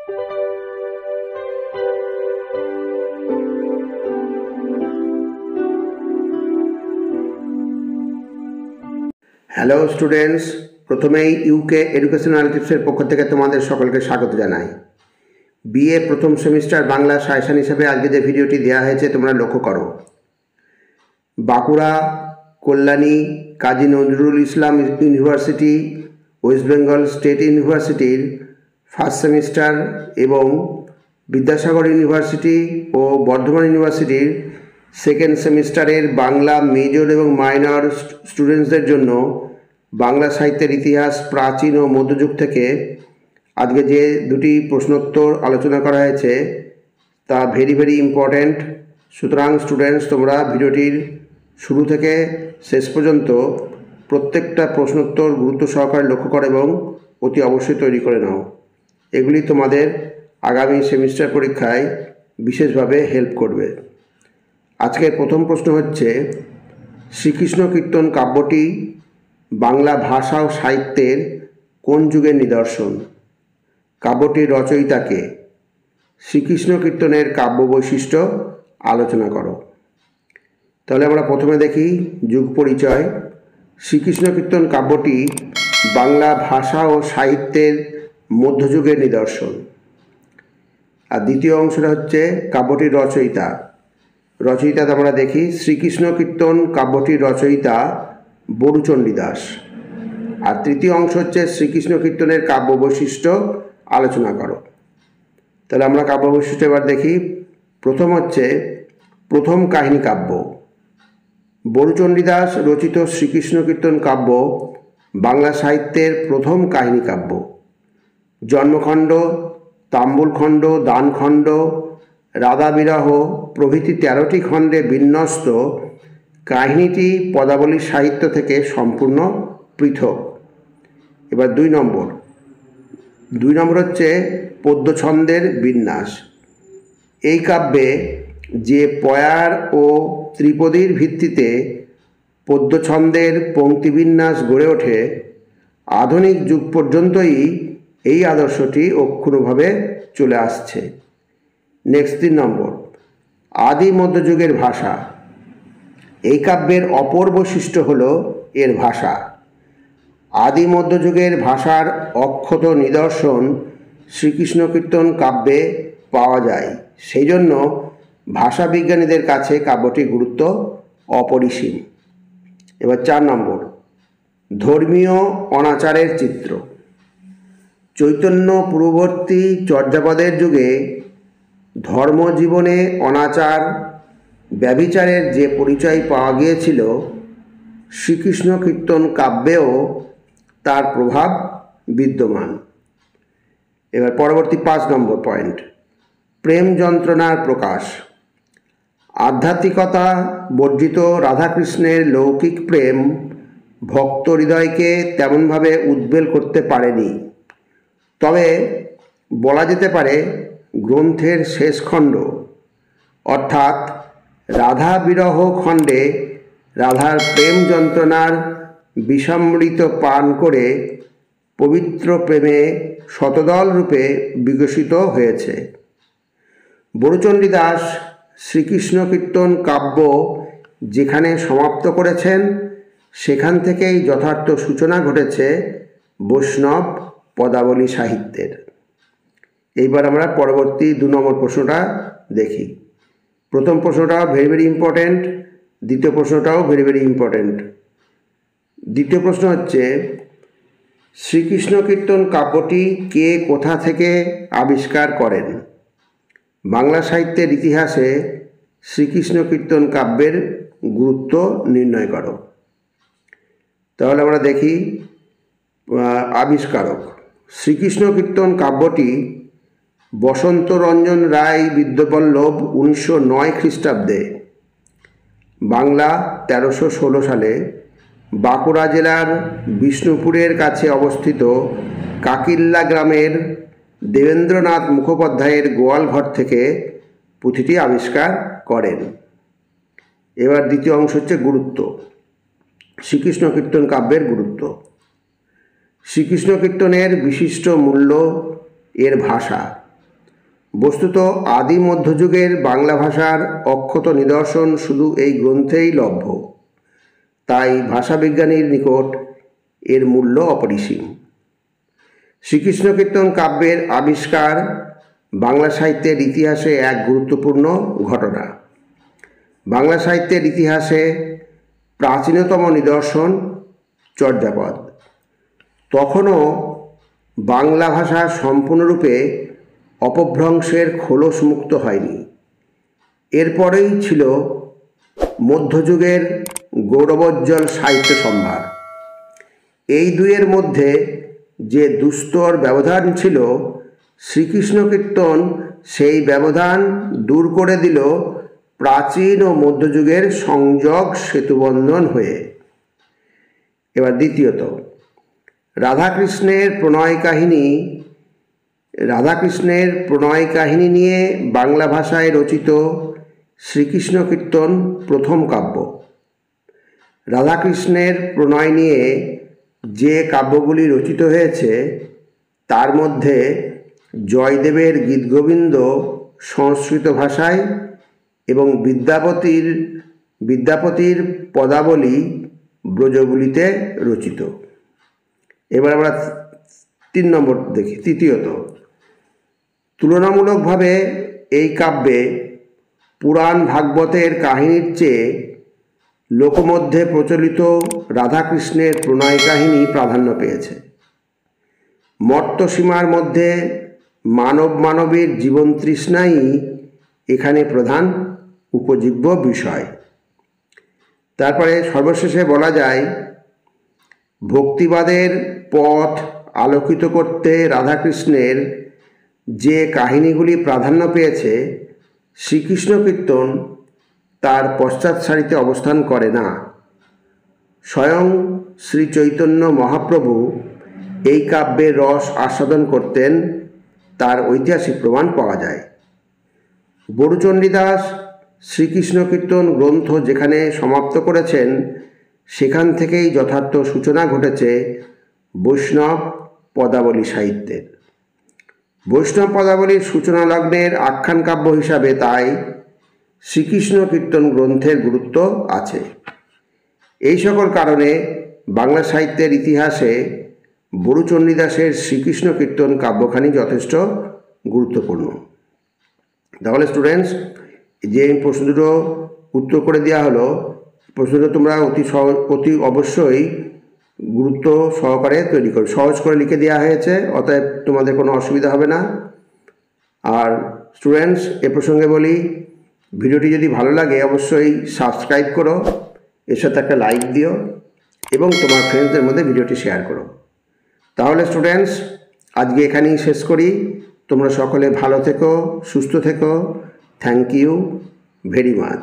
Hello students, প্রথমেই UK educational টিপসের পক্ষ থেকে তোমাদের সকলকে স্বাগত জানাই। বিএ প্রথম সেমিস্টার বাংলা সাজেশন হিসেবে আজকে যে ভিডিওটি দেওয়া হয়েছে তোমরা লক্ষ্য করো। Bankura, Kalyani, Kazi Nazrul Islam university, West Bengal state ইউনিভার্সিটির ফার্স্ট সেমিস্টার এবং বিদ্যাসাগর ইউনিভার্সিটি ও বর্ধমান ইউনিভার্সিটির সেকেন্ড সেমিস্টারের বাংলা মেজর এবং মাইনর স্টুডেন্টসদের জন্য বাংলা সাহিত্যের ইতিহাস প্রাচীন ও মধ্যযুগ থেকে আজকে যে দুটি প্রশ্নোত্তর আলোচনা করা হয়েছে তা ভেরি ইম্পর্ট্যান্ট। সুতরাং স্টুডেন্টস, তোমরা ভিডিওটির শুরু থেকে শেষ পর্যন্ত প্রত্যেকটা প্রশ্নোত্তর গুরুত্ব সহকারে লক্ষ্য করো এবং অতি অবশ্যই তৈরি করে নাও। এগুলি তোমাদের আগামী সেমিস্টার পরীক্ষায় বিশেষভাবে হেল্প করবে। আজকের প্রথম প্রশ্ন হচ্ছে, শ্রীকৃষ্ণ কীর্তন কাব্যটি বাংলা ভাষা ও সাহিত্যের কোন যুগের নিদর্শন? কাব্যটির রচয়িতাকে? শ্রীকৃষ্ণ কীর্তনের কাব্য বৈশিষ্ট্য আলোচনা করো। তাহলে আমরা প্রথমে দেখি যুগ পরিচয়। শ্রীকৃষ্ণ কীর্তন কাব্যটি বাংলা ভাষা ও সাহিত্যের মধ্যযুগের নিদর্শন। আর দ্বিতীয় অংশটা হচ্ছে কাব্যটির রচয়িতা। রচয়িতা আমরা দেখি শ্রীকৃষ্ণ কীর্তন কাব্যটির রচয়িতা বরুচণ্ডী দাস। আর তৃতীয় অংশ হচ্ছে শ্রীকৃষ্ণ কীর্তনের কাব্য বৈশিষ্ট্য আলোচনা করো। তাহলে আমরা কাব্য বৈশিষ্ট্য এবার দেখি। প্রথম হচ্ছে প্রথম কাহিনী কাব্য। বরুচণ্ডী দাস রচিত শ্রীকৃষ্ণ কীর্তন কাব্য বাংলা সাহিত্যের প্রথম কাহিনী কাব্য। জন্মখণ্ড, তাম্বুলখণ্ড, দানখণ্ড, রাধা বিরহ প্রভৃতি 13টি খণ্ডে বিন্যস্ত কাহিনীটি পদাবলী সাহিত্য থেকে সম্পূর্ণ পৃথক। এবার দুই নম্বর হচ্ছে পদ্যছন্দের বিন্যাস। এই কাব্যে যে পয়ার ও ত্রিপদীর ভিত্তিতে পদ্যছন্দের পংক্তিবিন্যাস গড়ে ওঠে, আধুনিক যুগ পর্যন্তই এই আদর্শটি অক্ষুণ্ণভাবে চলে আসছে। নেক্সট 3 নম্বর, আদি মধ্যযুগের ভাষা। এই কাব্যের অপর বৈশিষ্ট্য হল এর ভাষা। আদি মধ্যযুগের ভাষার অক্ষত নিদর্শন শ্রীকৃষ্ণ কীর্তন কাব্যে পাওয়া যায়। সেই জন্য ভাষাবিজ্ঞানীদের কাছে কাব্যটির গুরুত্ব অপরিসীম। এবার 4 নম্বর, ধর্মীয় অনাচারের চিত্র। চৈতন্য পূর্ববর্তী চর্যাপদের যুগে ধর্মজীবনে অনাচার ব্যভিচারের যে পরিচয় পাওয়া গিয়েছিল, শ্রীকৃষ্ণ কীর্তন কাব্যেও তার প্রভাব বিদ্যমান। এবার পরবর্তী 5 নম্বর পয়েন্ট, প্রেম যন্ত্রণার প্রকাশ। আধ্যাত্মিকতা বর্জিত রাধাকৃষ্ণের লৌকিক প্রেম ভক্ত হৃদয়কে তেমনভাবে উদ্বেল করতে পারেনি। তবে বলা যেতে পারে গ্রন্থের শেষ খণ্ড অর্থাৎ রাধা বিরহ খণ্ডে রাধার প্রেম যন্ত্রণার বিষামৃত পান করে পবিত্র প্রেমে শতদল রূপে বিকশিত হয়েছে। বরুচণ্ডী দাস শ্রীকৃষ্ণ কীর্তন কাব্য যেখানে সমাপ্ত করেছেন, সেখান থেকেই যথার্থ সূচনা ঘটেছে বৈষ্ণব পদাবলী সাহিত্যের। এইবার আমরা পরবর্তী 2 নম্বর প্রশ্নটা দেখি। প্রথম প্রশ্নটাও ভেরি ইম্পর্ট্যান্ট, দ্বিতীয় প্রশ্নটাও ভেরি ইম্পর্ট্যান্ট। দ্বিতীয় প্রশ্ন হচ্ছে, শ্রীকৃষ্ণ কীর্তন কাব্যটি কে কোথা থেকে আবিষ্কার করেন? বাংলা সাহিত্যের ইতিহাসে শ্রীকৃষ্ণ কীর্তন কাব্যের গুরুত্ব নির্ণয় করো। তাহলে আমরা দেখি আবিষ্কারক। শ্রীকৃষ্ণ কীর্তন কাব্যটি বসন্ত রঞ্জন রায় বিদ্যাবল্লভ 1909 খ্রিস্টাব্দে বাংলা 1316 সালে বাঁকুড়া জেলার বিষ্ণুপুরের কাছে অবস্থিত কাকিল্লা গ্রামের দেবেন্দ্রনাথ মুখোপাধ্যায়ের গোয়ালঘর থেকে পুঁথিটি আবিষ্কার করেন। এবার দ্বিতীয় অংশ হচ্ছে গুরুত্ব। শ্রীকৃষ্ণ কীর্তন কাব্যের গুরুত্ব। শ্রীকৃষ্ণ কীর্তনের বিশিষ্ট মূল্য এর ভাষা। বস্তুত আদি মধ্যযুগের বাংলা ভাষার অক্ষত নিদর্শন শুধু এই গ্রন্থেই লভ্য, তাই ভাষাবিজ্ঞানীর নিকট এর মূল্য অপরিসীম। শ্রীকৃষ্ণ কীর্তন কাব্যের আবিষ্কার বাংলা সাহিত্যের ইতিহাসে এক গুরুত্বপূর্ণ ঘটনা। বাংলা সাহিত্যের ইতিহাসে প্রাচীনতম নিদর্শন চর্যাপদ। তখনও বাংলা ভাষা সম্পূর্ণরূপে অপভ্রংশের খোলস মুক্ত হয়নি। এরপরেই ছিল মধ্যযুগের গৌরবোজ্জ্বল সাহিত্য সম্ভার। এই দুইয়ের মধ্যে যে দুস্তর ব্যবধান ছিল, শ্রীকৃষ্ণ কীর্তন সেই ব্যবধান দূর করে দিল প্রাচীন ও মধ্যযুগের সংযোগ সেতুবন্ধন হয়ে। এবার দ্বিতীয়ত, রাধাকৃষ্ণের প্রণয় কাহিনী নিয়ে বাংলা ভাষায় রচিত শ্রীকৃষ্ণ কীর্তন প্রথম কাব্য। রাধাকৃষ্ণের প্রণয় নিয়ে যে কাব্যগুলি রচিত হয়েছে তার মধ্যে জয়দেবের গীতগোবিন্দ সংস্কৃত ভাষায় এবং বিদ্যাপতির পদাবলী ব্রজবুলিতে রচিত। এবার আমরা 3 নম্বর দেখি। তৃতীয়ত, তুলনামূলকভাবে এই কাব্যে পুরাণ ভাগবতের কাহিনীর চেয়ে লোকমধ্যে প্রচলিত রাধাকৃষ্ণের প্রণয় কাহিনী প্রাধান্য পেয়েছে। মর্ত্যসীমার মধ্যে মানবীর জীবন তৃষ্ণাই এখানে প্রধান উপজীব্য বিষয়। তারপরে সর্বশেষে বলা যায়, ভক্তিবাদের পথ আলোকিত করতে রাধাকৃষ্ণের যে কাহিনীগুলি প্রাধান্য পেয়েছে, শ্রীকৃষ্ণ কীর্তন তার পশ্চাৎ সারিতে অবস্থান করে না। স্বয়ং শ্রী চৈতন্য মহাপ্রভু এই কাব্যের রস আস্বাদন করতেন, তার ঐতিহাসিক প্রমাণ পাওয়া যায়। বড়ুচণ্ডীদাস শ্রীকৃষ্ণ কীর্তন গ্রন্থ যেখানে সমাপ্ত করেছেন, সেখান থেকেই যথার্থ সূচনা ঘটেছে বৈষ্ণব পদাবলী সাহিত্যের। বৈষ্ণব পদাবলীর সূচনা লগ্নের আখ্যান কাব্য হিসাবে তাই শ্রীকৃষ্ণ কীর্তন গ্রন্থের গুরুত্ব আছে। এই সকল কারণে বাংলা সাহিত্যের ইতিহাসে বড়ুচণ্ডীদাসের শ্রীকৃষ্ণ কীর্তন কাব্যখানি যথেষ্ট গুরুত্বপূর্ণ। তাহলে স্টুডেন্টস, যে প্রশ্ন দুটো উত্তর করে দেওয়া হলো, প্রশ্নটা তোমরা অতি অবশ্যই গুরুত্ব সহকারে তৈরি করো। সহজ করে লিখে দেওয়া হয়েছে, অতএব তোমাদের কোনো অসুবিধা হবে না। আর স্টুডেন্টস, এ প্রসঙ্গে বলি, ভিডিওটি যদি ভালো লাগে অবশ্যই সাবস্ক্রাইব করো, এর সাথে একটা লাইক দিও এবং তোমার ফ্রেন্ডসদের মধ্যে ভিডিওটি শেয়ার করো। তাহলে স্টুডেন্টস, আজকে এখানেই শেষ করি। তোমরা সকলে ভালো থেকো, সুস্থ থেকো। Thank you very much.